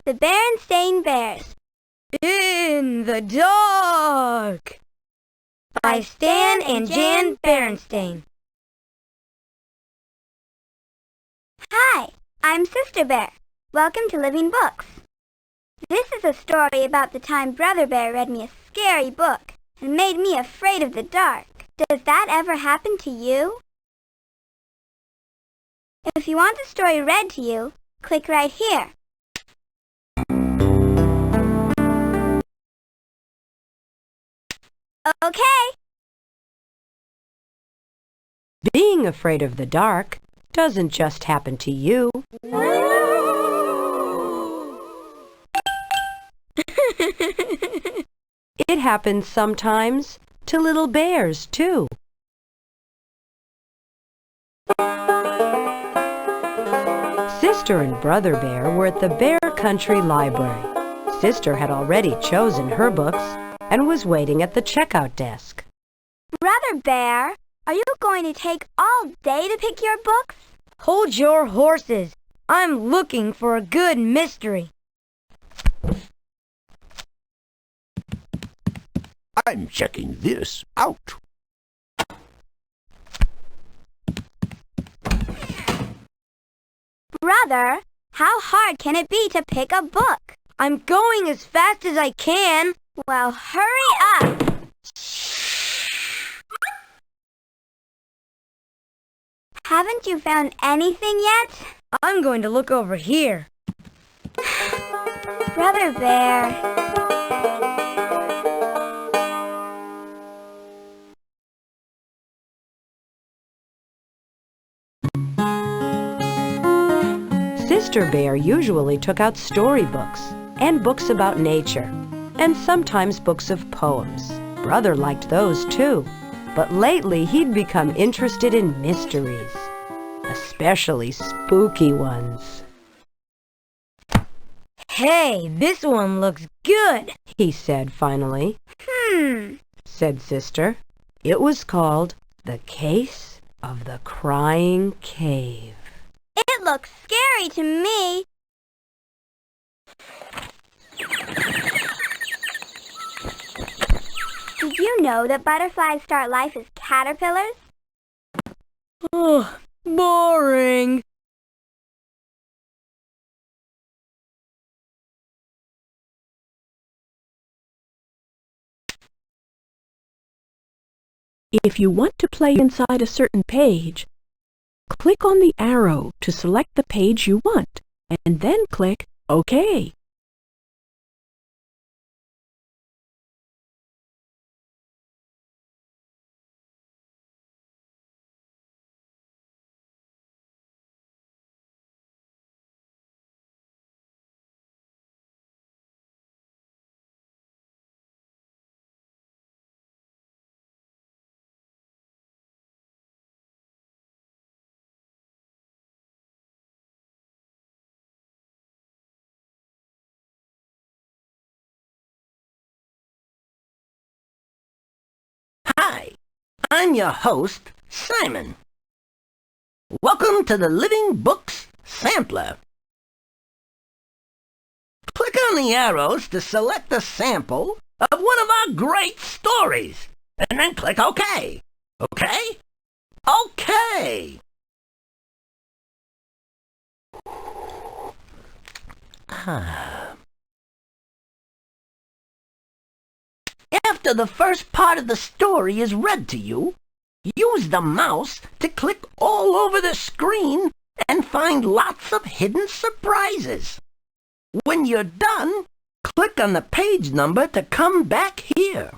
The Berenstain Bears. In the Dark by Stan and Jan Berenstain. Hi, I'm Sister Bear. Welcome to Living Books. This is a story about the time Brother Bear read me a scary book and made me afraid of the dark. Does that ever happen to you? If you want the story read to you, click right here. Okay. Being afraid of the dark doesn't just happen to you. It happens sometimes to little bears, too. Sister and Brother Bear were at the Bear Country Library. Sister had already chosen her books and was waiting at the checkout desk. Brother Bear, are you going to take all day to pick your books? Hold your horses. I'm looking for a good mystery. I'm checking this out. Brother, how hard can it be to pick a book? I'm going as fast as I can. Well, hurry up. Haven't you found anything yet? I'm going to look over here. Brother Bear. Sister Bear usually took out storybooks and books about nature, and sometimes books of poems. Brother liked those too, but lately he'd become interested in mysteries, especially spooky ones. Hey, this one looks good, he said finally. Said Sister. It was called The Case of the Crying Cave. It looks scary to me. Did you know that butterflies start life as caterpillars? Oh, boring. If you want to play inside a certain page, click on the arrow to select the page you want, and then click OK. Hi, I'm your host, Simon. Welcome to the Living Books Sampler. Click on the arrows to select a sample of one of our great stories, and then click OK. OK? OK! After the first part of the story is read to you, use the mouse to click all over the screen and find lots of hidden surprises. When you're done, click on the page number to come back here.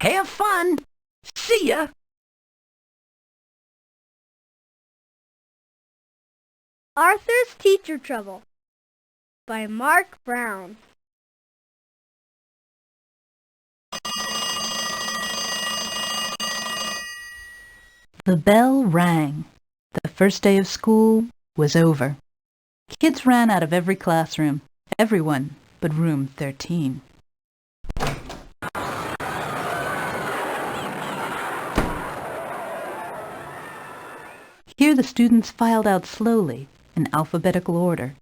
Have fun! See ya! Arthur's Teacher Trouble by Mark Brown. The bell rang. The first day of school was over. Kids ran out of every classroom, everyone but room 13. Here the students filed out slowly in alphabetical order.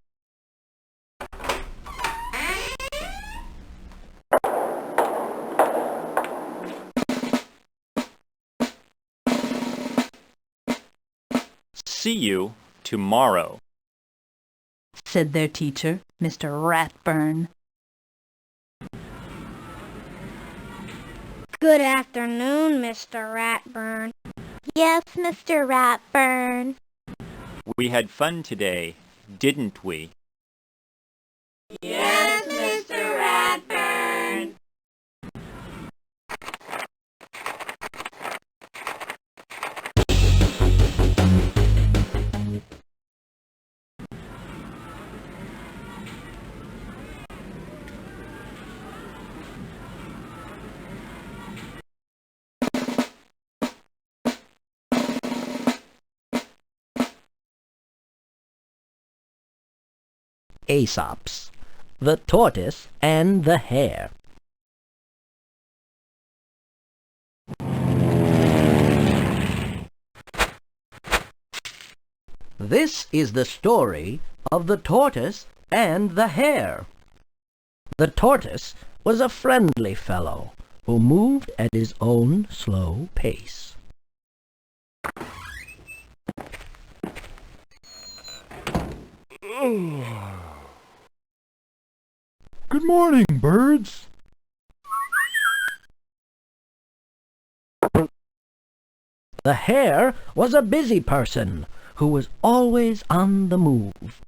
see you tomorrow, said their teacher, Mr. Ratburn. Good afternoon, Mr. Ratburn. Yes, Mr. Ratburn. We had fun today, didn't we? Yes, Mr. Ratburn. Aesop's The Tortoise and the Hare. This is the story of the tortoise and the hare. The tortoise was a friendly fellow who moved at his own slow pace. Good morning, birds. The hare was a busy person who was always on the move.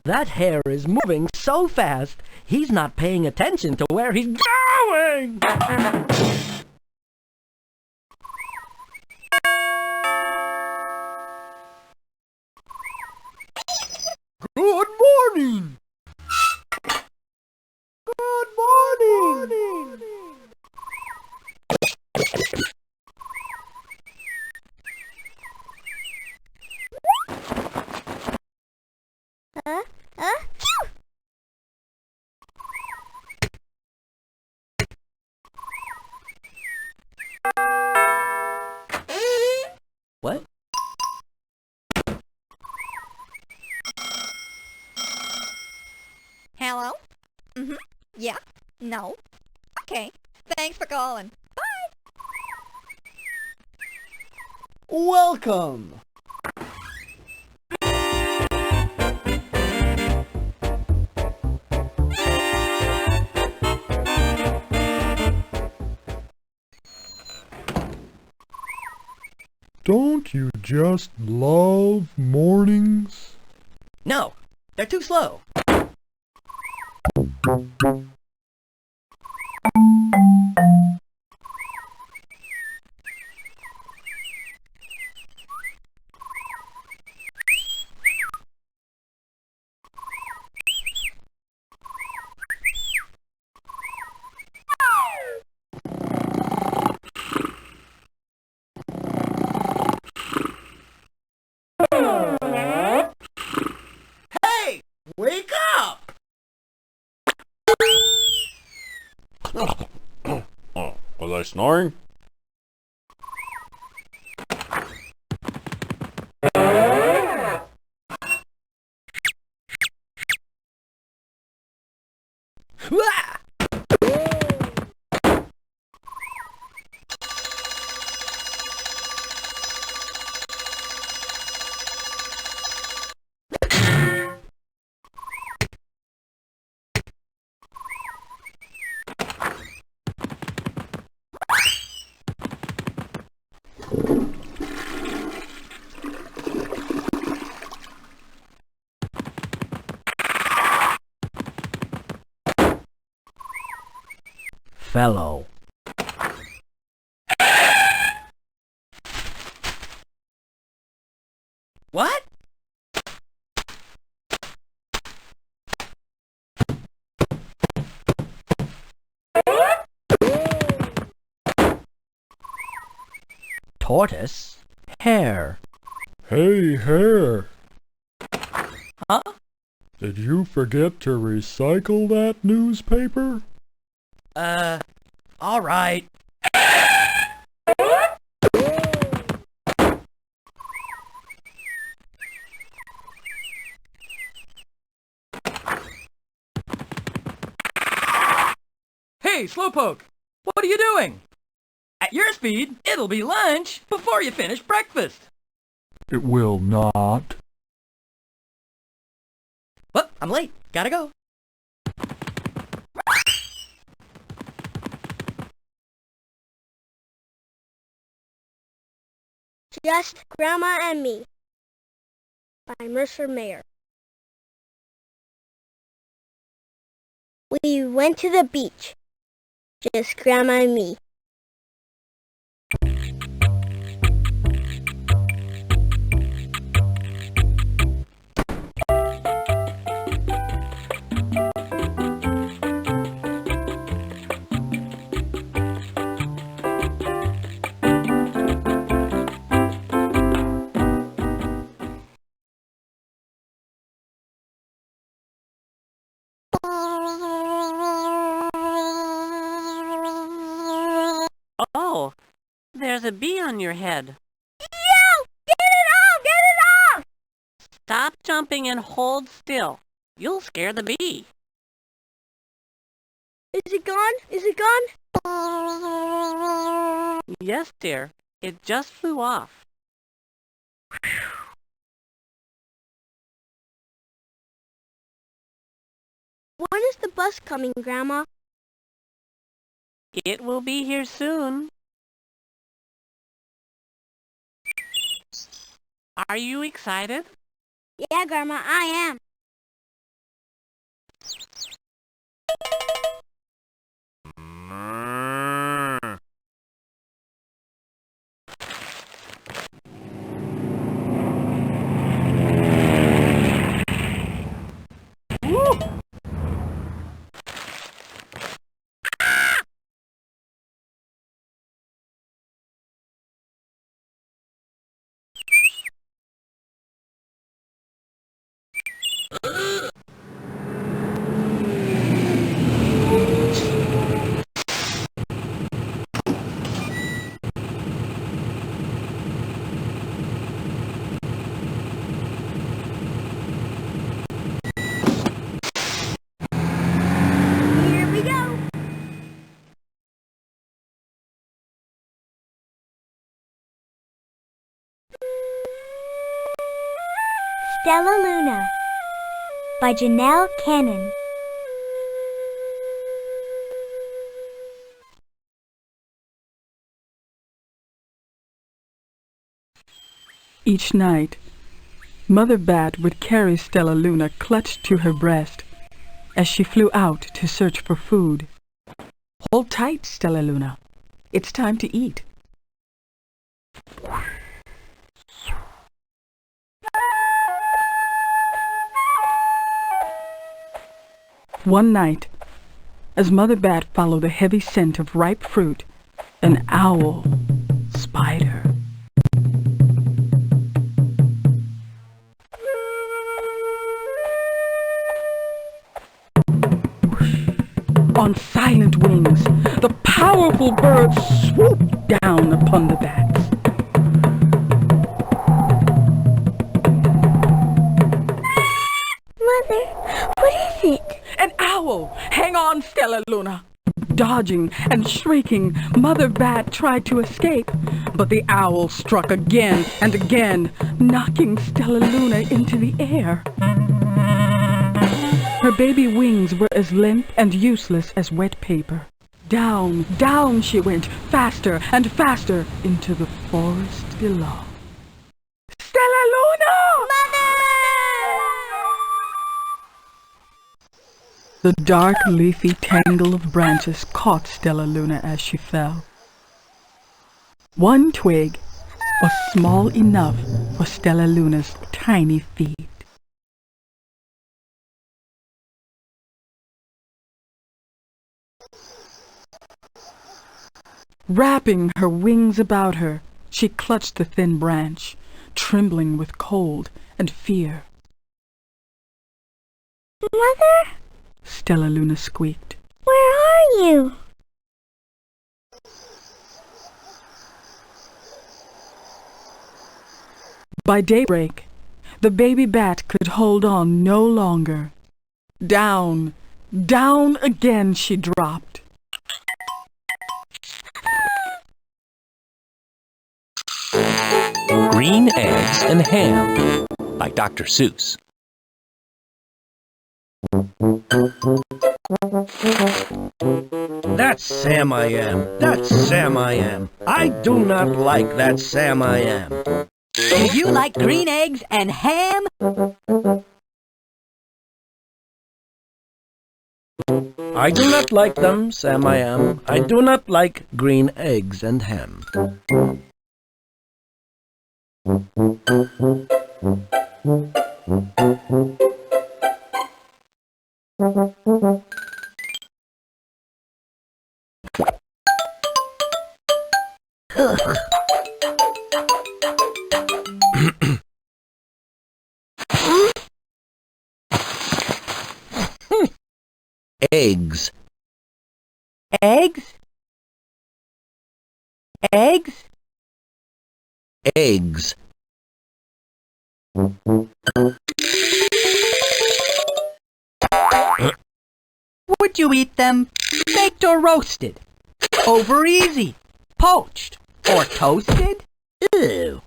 That hare is moving so fast, he's not paying attention to where he's going. Good morning. Good morning. Phew! What? Hello? Mm-hmm. Yeah? No? Okay. Thanks for calling. Welcome. Don't you just love mornings? No, they're too slow. Hey, wake up! Was I snoring? Wah! Fellow. What? Tortoise. Hare. Hey, Hare. Huh? Did you forget to recycle that newspaper? All right. Hey, Slowpoke! What are you doing? At your speed, it'll be lunch before you finish breakfast. It will not. Well, I'm late. Gotta go. Just Grandma and Me by Mercer Mayer. We went to the beach, just Grandma and me. Oh, there's a bee on your head. Yo! Get it off! Get it off! Stop jumping and hold still. You'll scare the bee. Is it gone? Is it gone? Yes, dear. It just flew off. When is the bus coming, Grandma? It will be here soon. Are you excited? Yeah, Grandma, I am. Here we go. Stella Luna by Janelle Cannon. Each night, Mother Bat would carry Stella Luna clutched to her breast as she flew out to search for food. Hold tight, Stella Luna. It's time to eat. One night, as Mother Bat followed the heavy scent of ripe fruit, an owl spied her. On silent wings, the powerful bird swooped down upon the bats. Mother, what is it? An owl! Hang on, Stella Luna! Dodging and shrieking, Mother Bat tried to escape, but the owl struck again and again, knocking Stella Luna into the air. Her baby wings were as limp and useless as wet paper. Down, down she went, faster and faster, into the forest below. Stella Luna! The dark, leafy tangle of branches caught Stella Luna as she fell. One twig was small enough for Stella Luna's tiny feet. Wrapping her wings about her, She clutched the thin branch, trembling with cold and fear. Mother? Stella Luna squeaked. Where are you? By daybreak, the baby bat could hold on no longer. Down, down again she dropped. Green Eggs and Ham by Dr. Seuss. That's Sam I am. That's Sam I am. I do not like that Sam I am. Do you like green eggs and ham? I do not like them, Sam I am. I do not like green eggs and ham. Eggs. Eggs? Eggs? Eggs. Would you eat them baked or roasted? Over easy, poached, or toasted? Ew.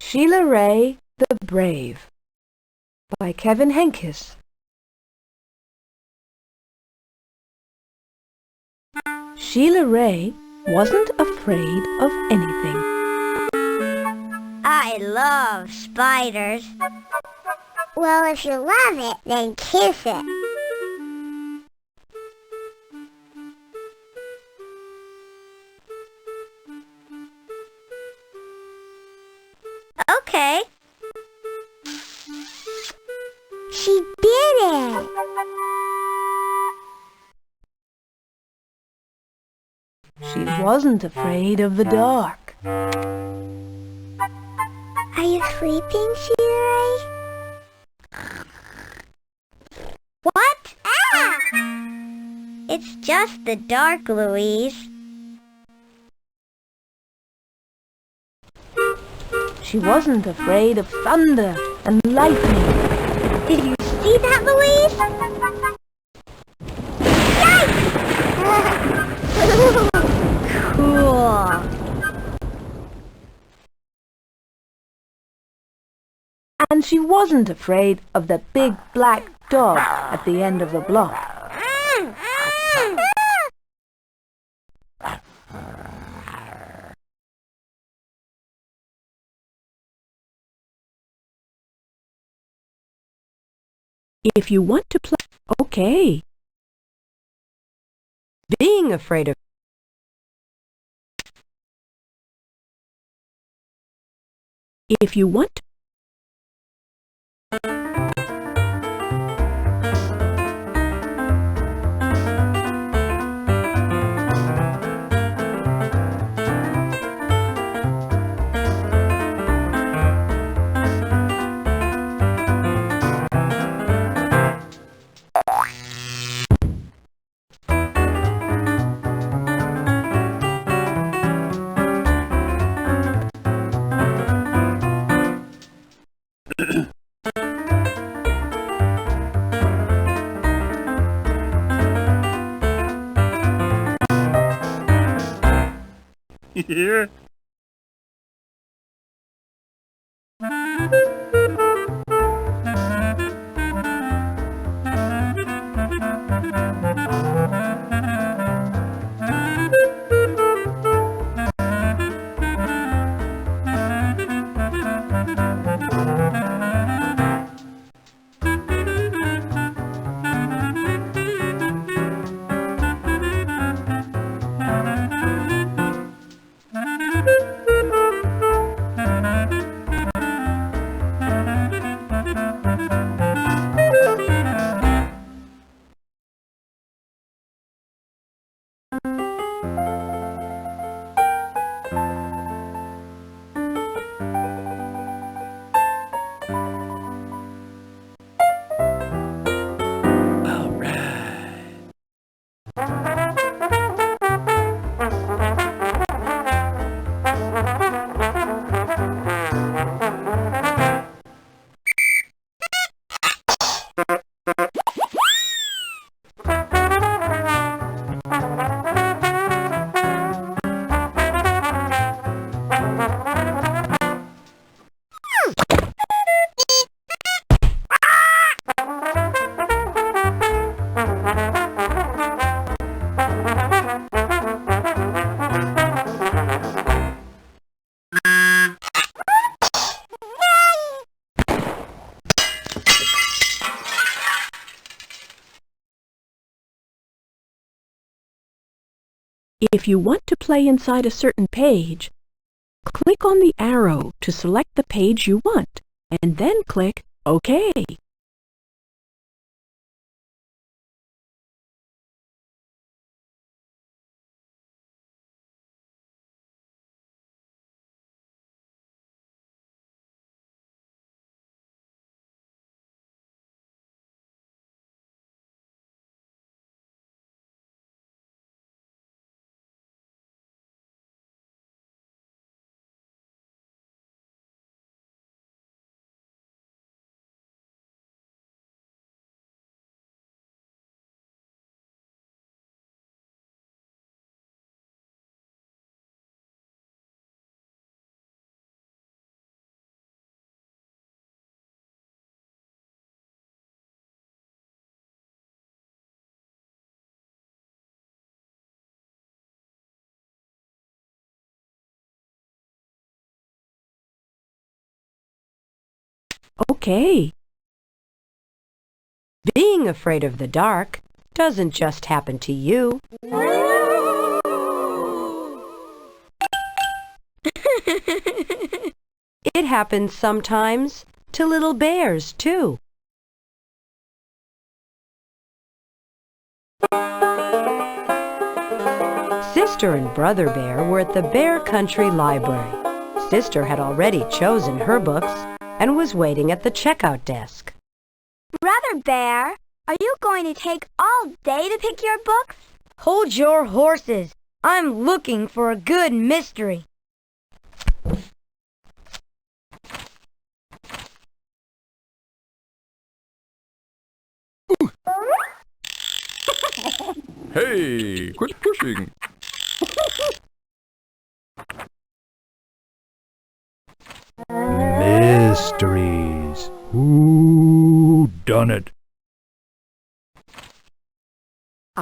Sheila Ray the Brave by Kevin Henkes. Sheila Ray wasn't afraid of anything. I love spiders. Well, if you love it, then kiss it. Okay. She did it! She wasn't afraid of the dark. Are you sleeping, Sheila? What? Ah! It's just the dark, Louise. She wasn't afraid of thunder and lightning. Did you see that, Louise? Yikes! Cool. And she wasn't afraid of the big black dog at the end of the block. If you want to play, okay. Being afraid of if you want to Yeah. If you want to play inside a certain page, click on the arrow to select the page you want, and then click OK. Okay. Being afraid of the dark doesn't just happen to you. It happens sometimes to little bears, too. Sister and Brother Bear were at the Bear Country Library. Sister had already chosen her books and was waiting at the checkout desk. Brother Bear, are you going to take all day to pick your books? Hold your horses. I'm looking for a good mystery. Hey, quit pushing. Mysteries. Who done it?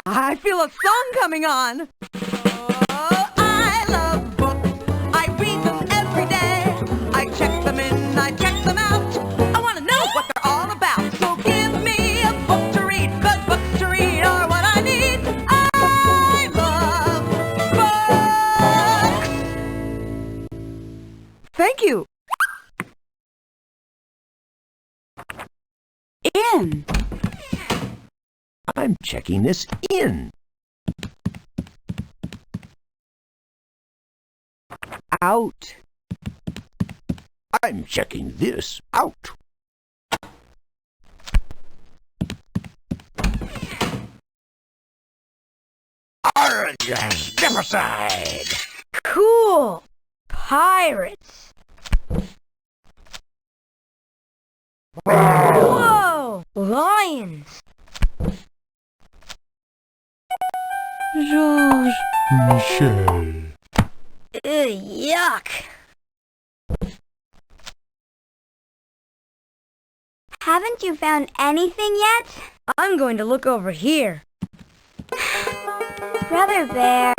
I feel a song coming on. Oh, I love books. I read them every day. I check them in, I check them out. I want to know what they're all about. So give me a book to read, 'cause books to read are what I need. I love books. Thank you. In. I'm checking this in. Out. I'm checking this out. Arrgh, step aside. Cool. Pirates. Whoa! Lions. Georges Michel. Yuck. Haven't you found anything yet? I'm going to look over here. Brother Bear.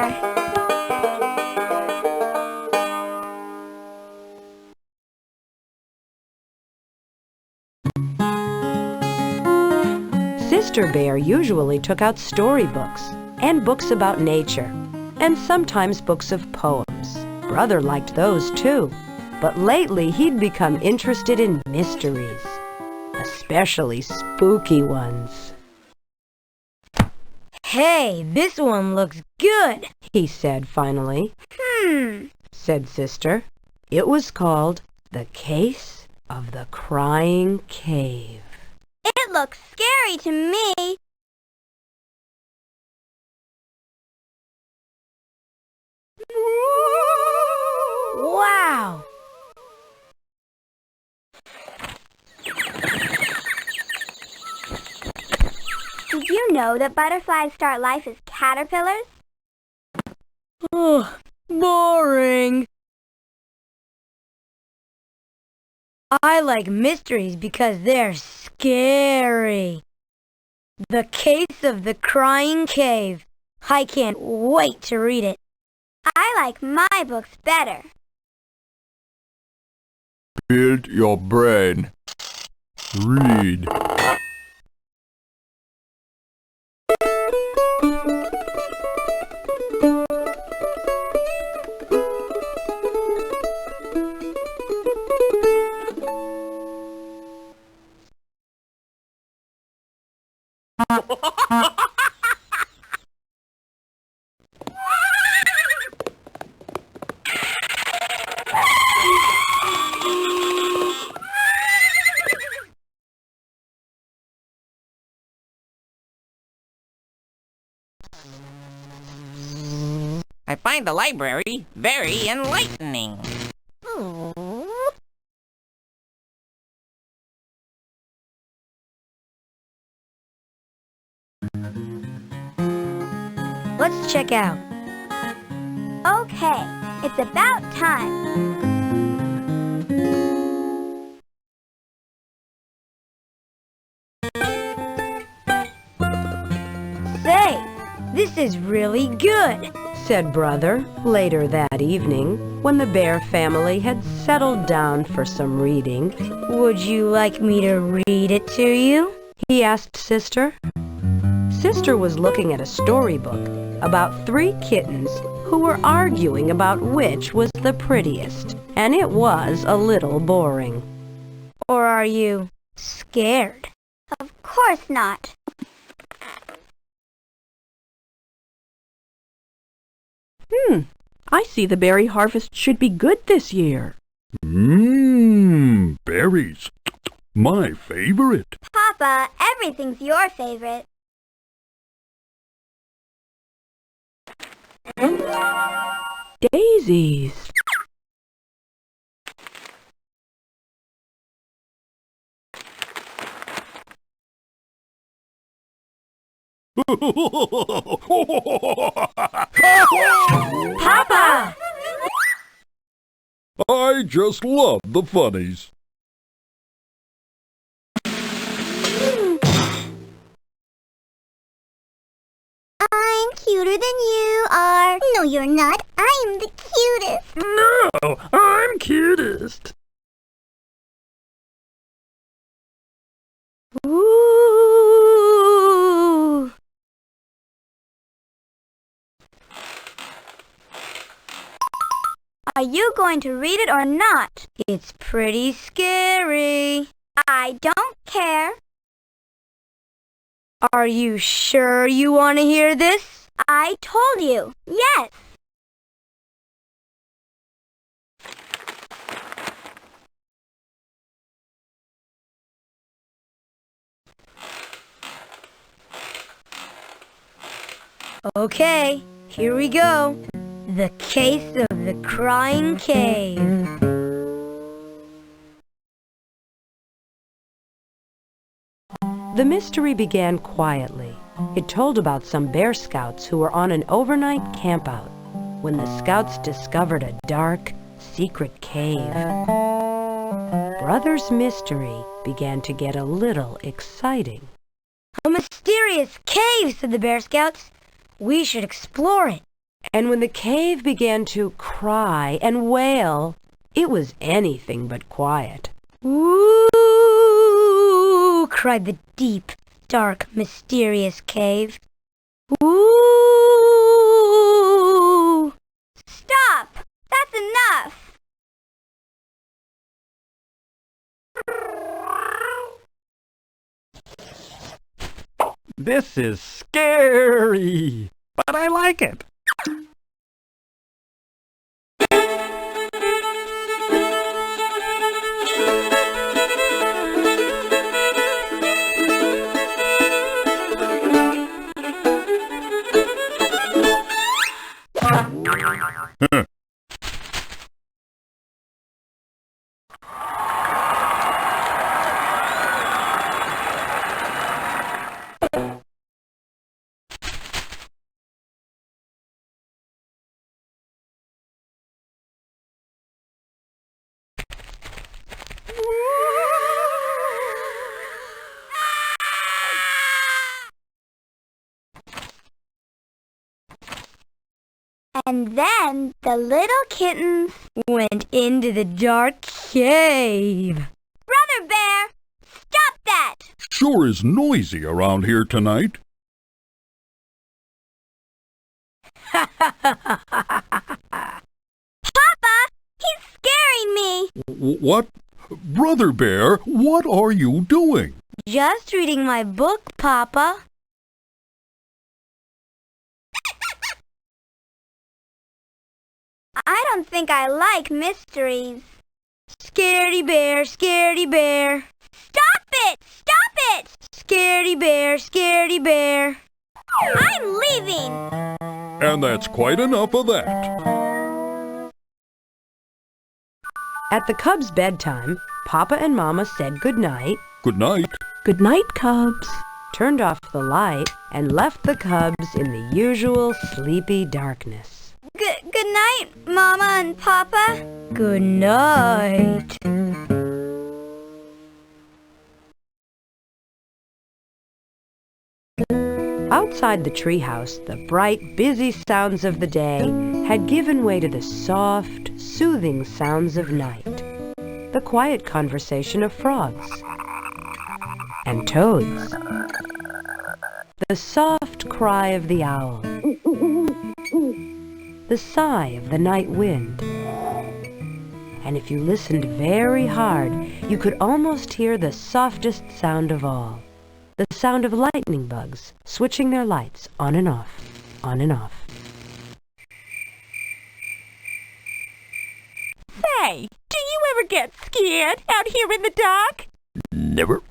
Sister Bear usually took out storybooks and books about nature, and sometimes books of poems. Brother liked those too, but lately he'd become interested in mysteries, especially spooky ones. Hey, this one looks good, he said finally. Said Sister. It was called The Case of the Crying Cave. It looks scary to me. Wow! Did you know that butterflies start life as caterpillars? Oh, boring. I like mysteries because they're scary. The Case of the Crying Cave. I can't wait to read it. I like my books better. Build your brain. Read. I find the library very enlightening. Let's check out. Okay, it's about time. Say, this is really good, said Brother later that evening when the bear family had settled down for some reading. Would you like me to read it to you? He asked Sister. Sister was looking at a storybook about 3 kittens who were arguing about which was the prettiest, and it was a little boring. Or are you scared? Of course not. I see the berry harvest should be good this year. Berries. My favorite. Papa, everything's your favorite. Daisies. Papa! I just love the funnies. I'm cuter than you are. No, you're not. I'm the cutest. No, I'm cutest. Ooh! Are you going to read it or not? It's pretty scary. I don't care. Are you sure you want to hear this? I told you. Yes. Okay, here we go. The Case of the Crying Cave. The mystery began quietly. It told about some Bear Scouts who were on an overnight campout when the Scouts discovered a dark, secret cave. Brother's mystery began to get a little exciting. A mysterious cave, said the Bear Scouts. We should explore it. And when the cave began to cry and wail, it was anything but quiet. Ooh, cried the deep, dark, mysterious cave. Ooh! Stop! That's enough! This is scary, but I like it. And then the little kittens went into the dark cave. Brother Bear, stop that! Sure is noisy around here tonight. Papa, he's scaring me. What? Brother Bear, what are you doing? Just reading my book, Papa. I don't think I like mysteries. Scaredy bear, scaredy bear. Stop it! Stop it! Scaredy bear, scaredy bear. I'm leaving! And that's quite enough of that. At the cubs' bedtime, Papa and Mama said good night. Good night. Good night, cubs. Turned off the light, and left the cubs in the usual sleepy darkness. Good night, Mama and Papa. Good night. Outside the treehouse, the bright, busy sounds of the day had given way to the soft, soothing sounds of night. The quiet conversation of frogs and toads. The soft cry of the owl. The sigh of the night wind. And if you listened very hard, you could almost hear the softest sound of all. The sound of lightning bugs switching their lights on and off, on and off. Say, do you ever get scared out here in the dark? Never.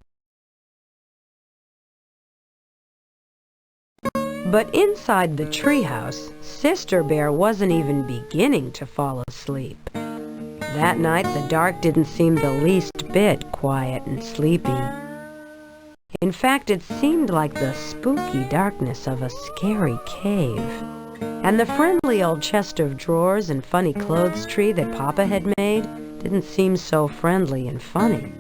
But inside the treehouse, Sister Bear wasn't even beginning to fall asleep. That night, the dark didn't seem the least bit quiet and sleepy. In fact, it seemed like the spooky darkness of a scary cave. And the friendly old chest of drawers and funny clothes tree that Papa had made didn't seem so friendly and funny.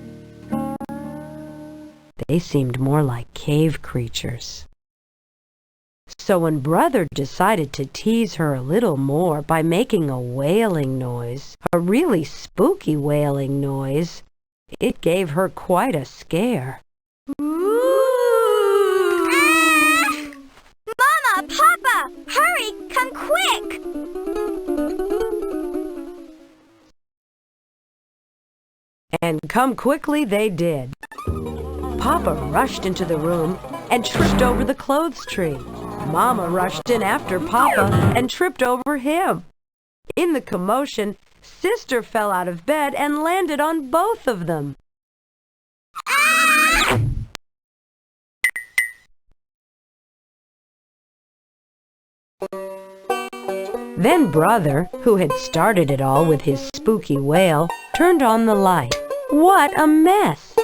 They seemed more like cave creatures. So when Brother decided to tease her a little more by making a wailing noise, a really spooky wailing noise, it gave her quite a scare. Mama, Papa, hurry, come quick! And come quickly they did. Papa rushed into the room and tripped over the clothes tree. Mama rushed in after Papa and tripped over him. In the commotion, Sister fell out of bed and landed on both of them. Then Brother, who had started it all with his spooky wail, turned on the light. What a mess!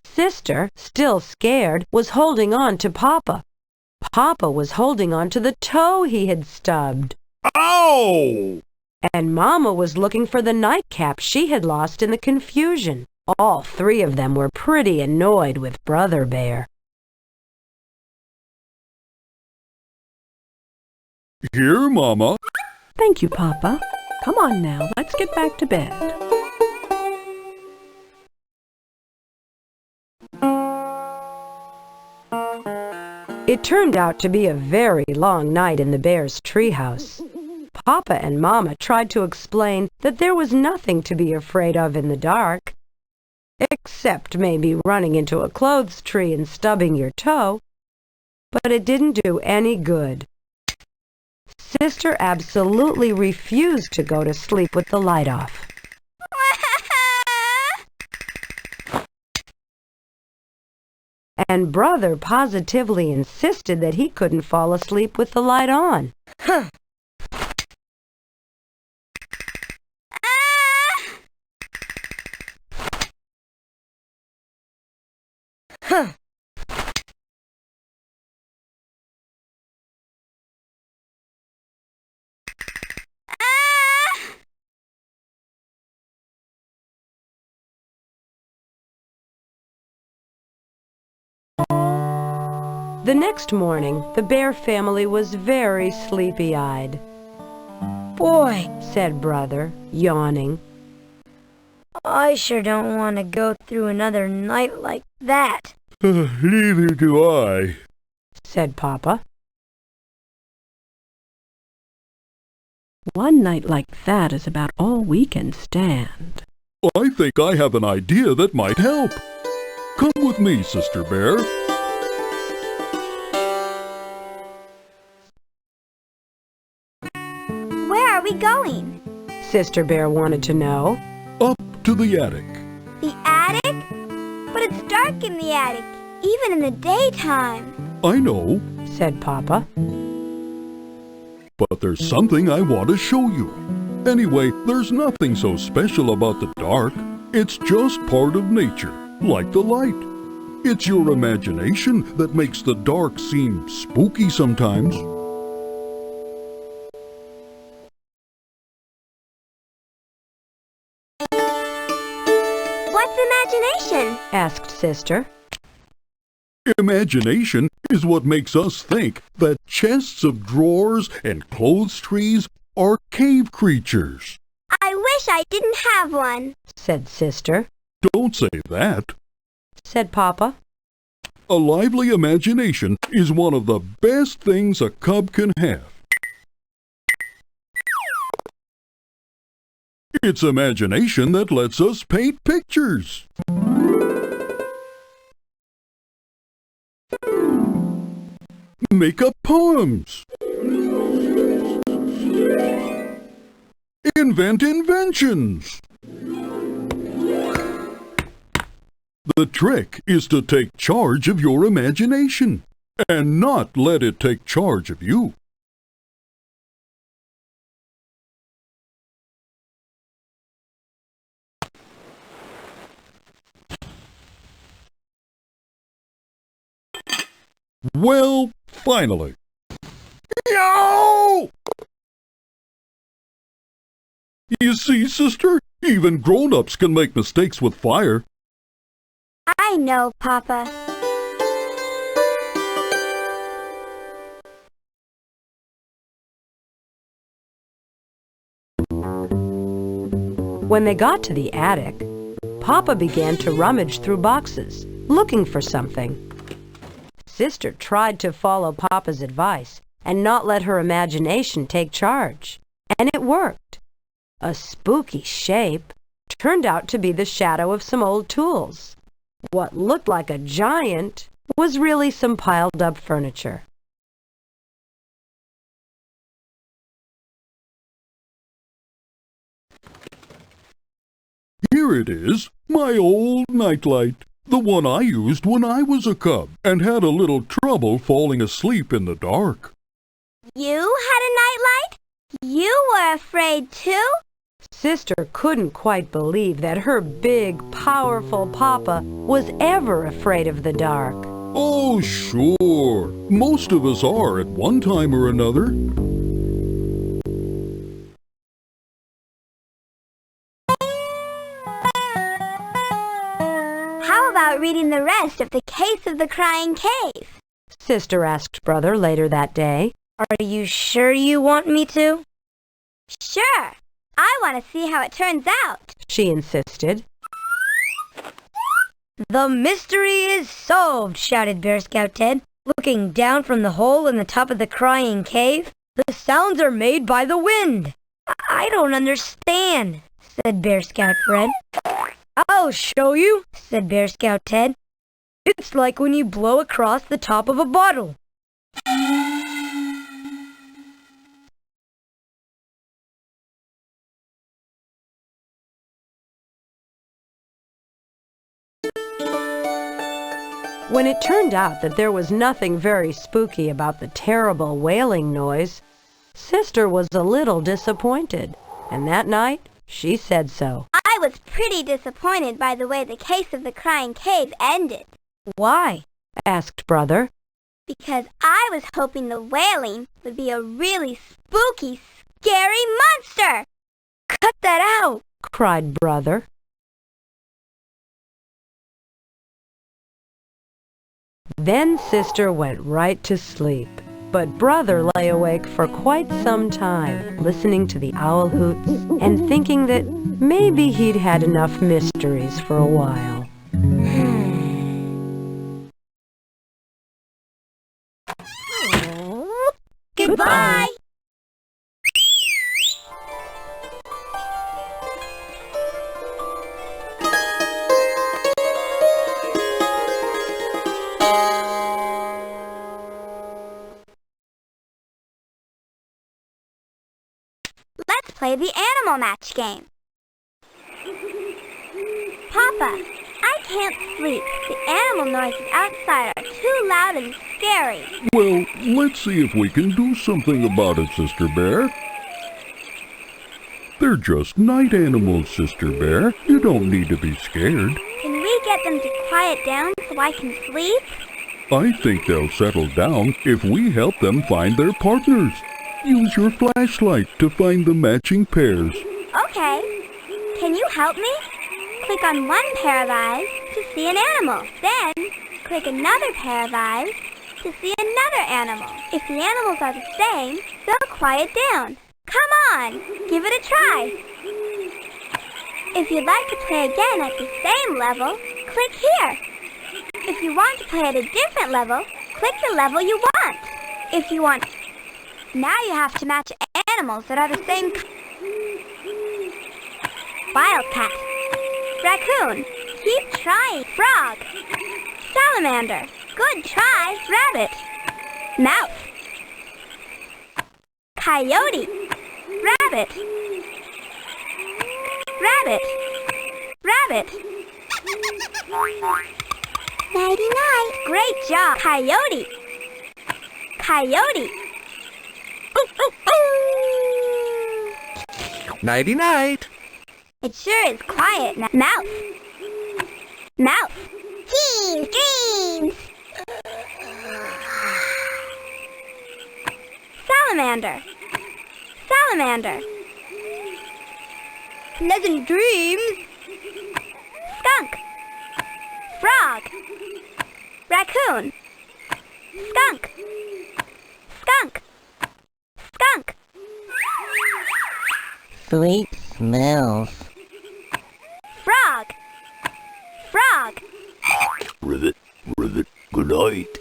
Sister, still scared, was holding on to Papa. Papa was holding on to the toe he had stubbed. Ow! And Mama was looking for the nightcap she had lost in the confusion. All three of them were pretty annoyed with Brother Bear. Here, Mama. Thank you, Papa. Come on now, let's get back to bed. It turned out to be a very long night in the bear's treehouse. Papa and Mama tried to explain that there was nothing to be afraid of in the dark, except maybe running into a clothes tree and stubbing your toe, but it didn't do any good. Sister absolutely refused to go to sleep with the light off. And Brother positively insisted that he couldn't fall asleep with the light on. The next morning, the bear family was very sleepy-eyed. Boy, said Brother, yawning. I sure don't want to go through another night like that. Neither do I, said Papa. One night like that is about all we can stand. I think I have an idea that might help. Come with me, Sister Bear. Where are we we going? Sister Bear wanted to know. Up to the attic. The attic? But it's dark in the attic, even in the daytime. I know, said Papa. but there's something I want to show you. Anyway, there's nothing so special about the dark. It's just part of nature, like the light. It's your imagination that makes the dark seem spooky sometimes. What's imagination? Asked Sister. Imagination is what makes us think that chests of drawers and clothes trees are cave creatures. I wish I didn't have one, said Sister. Don't say that, said Papa. A lively imagination is one of the best things a cub can have. It's imagination that lets us paint pictures. Make up poems. Invent inventions. The trick is to take charge of your imagination and not let it take charge of you. Well, finally. Yo! You see, sister, even grown-ups can make mistakes with fire. I know, Papa. When they got to the attic, Papa began to rummage through boxes, looking for something. Sister tried to follow Papa's advice and not let her imagination take charge, and it worked. A spooky shape turned out to be the shadow of some old tools. What looked like a giant was really some piled-up furniture. Here it is, my old nightlight, the one I used when I was a cub and had a little trouble falling asleep in the dark. You had a nightlight? You were afraid too? Sister couldn't quite believe that her big, powerful Papa was ever afraid of the dark. Oh, sure. Most of us are at one time or another. How about reading the rest of The Case of the Crying Cave? Sister asked Brother later that day. Are you sure you want me to? Sure. I want to see how it turns out, she insisted. The mystery is solved, shouted Bear Scout Ted, looking down from the hole in the top of the crying cave. The sounds are made by the wind. I don't understand, said Bear Scout Fred. I'll show you, said Bear Scout Ted. It's like when you blow across the top of a bottle. When it turned out that there was nothing very spooky about the terrible wailing noise, Sister was a little disappointed, and that night she said so. I was pretty disappointed by the way The Case of the Crying Cave ended. Why? Asked Brother. Because I was hoping the wailing would be a really spooky, scary monster. Cut that out, cried Brother. Then Sister went right to sleep, but Brother lay awake for quite some time, listening to the owl hoots and thinking that maybe he'd had enough mysteries for a while. Goodbye. play the animal match game. Papa, I can't sleep. The animal noises outside are too loud and scary. Well, let's see if we can do something about it, Sister Bear. They're just night animals, Sister Bear. You don't need to be scared. Can we get them to quiet down so I can sleep? I think they'll settle down if we help them find their partners. Use your flashlight to find the matching pairs. Okay. Can you help me? Click on one pair of eyes to see an animal. Then, click another pair of eyes to see another animal. If the animals are the same, they'll quiet down. Come on, give it a try. If you'd like to play again at the same level, click here. If you want to play at a different level, click the level you want. If you want... Now you have to match animals that are the same... Wildcat. Raccoon. Keep trying. Frog. Salamander. Good try. Rabbit. Mouse. Coyote. Rabbit. Rabbit. Rabbit. Nighty-night. Great job. Coyote. Coyote. Nighty-night. It sure is quiet now. Mouse. Mouse. Dreams, dreams. Salamander. Salamander. Pleasant dreams. Skunk. Frog. Raccoon. Skunk. Skunk. Skunk. Sweet smells. Frog. Frog. Rivet, rivet, good night.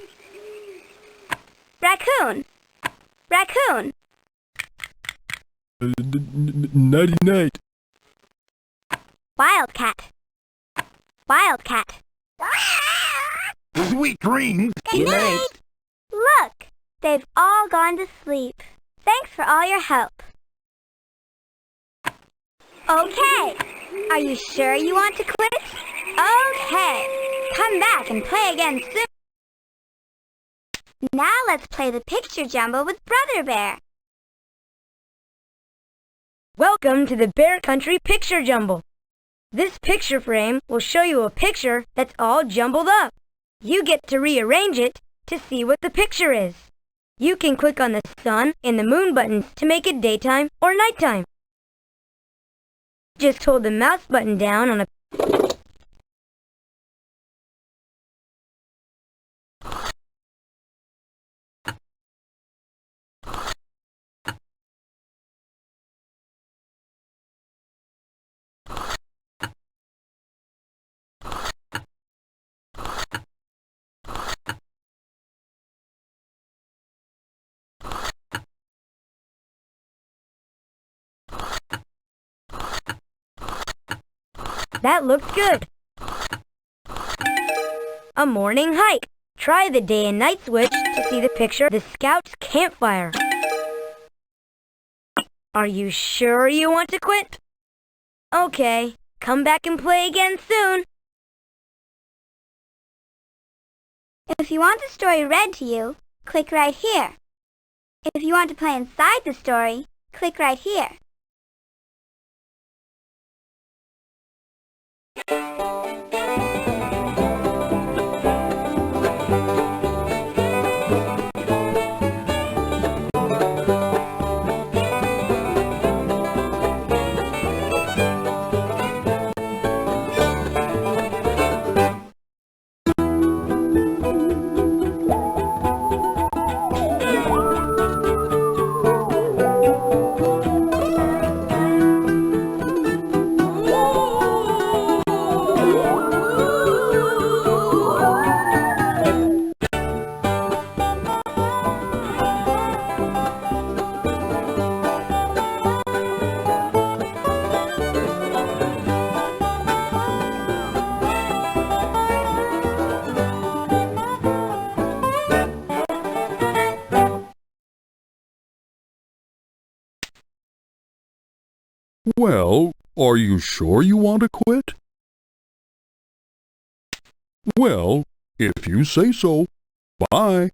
Raccoon. Raccoon. Nighty-night. Wildcat. Wildcat. Sweet dreams. Good night. Look, they've all gone to sleep. Thanks for all your help. Okay. Are you sure you want to quit? Okay. Come back and play again soon. Now let's play the picture jumble with Brother Bear. Welcome to the Bear Country Picture Jumble. This picture frame will show you a picture that's all jumbled up. You get to rearrange it to see what the picture is. You can click on the sun and the moon buttons to make it daytime or nighttime. Just hold the mouse button down on a That looks good. A morning hike. Try the day and night switch to see the picture of the Scouts' campfire. Are you sure you want to quit? Okay, come back and play again soon. If you want the story read to you, click right here. If you want to play inside the story, click right here. Well, are you sure you want to quit? Well, if you say so, bye.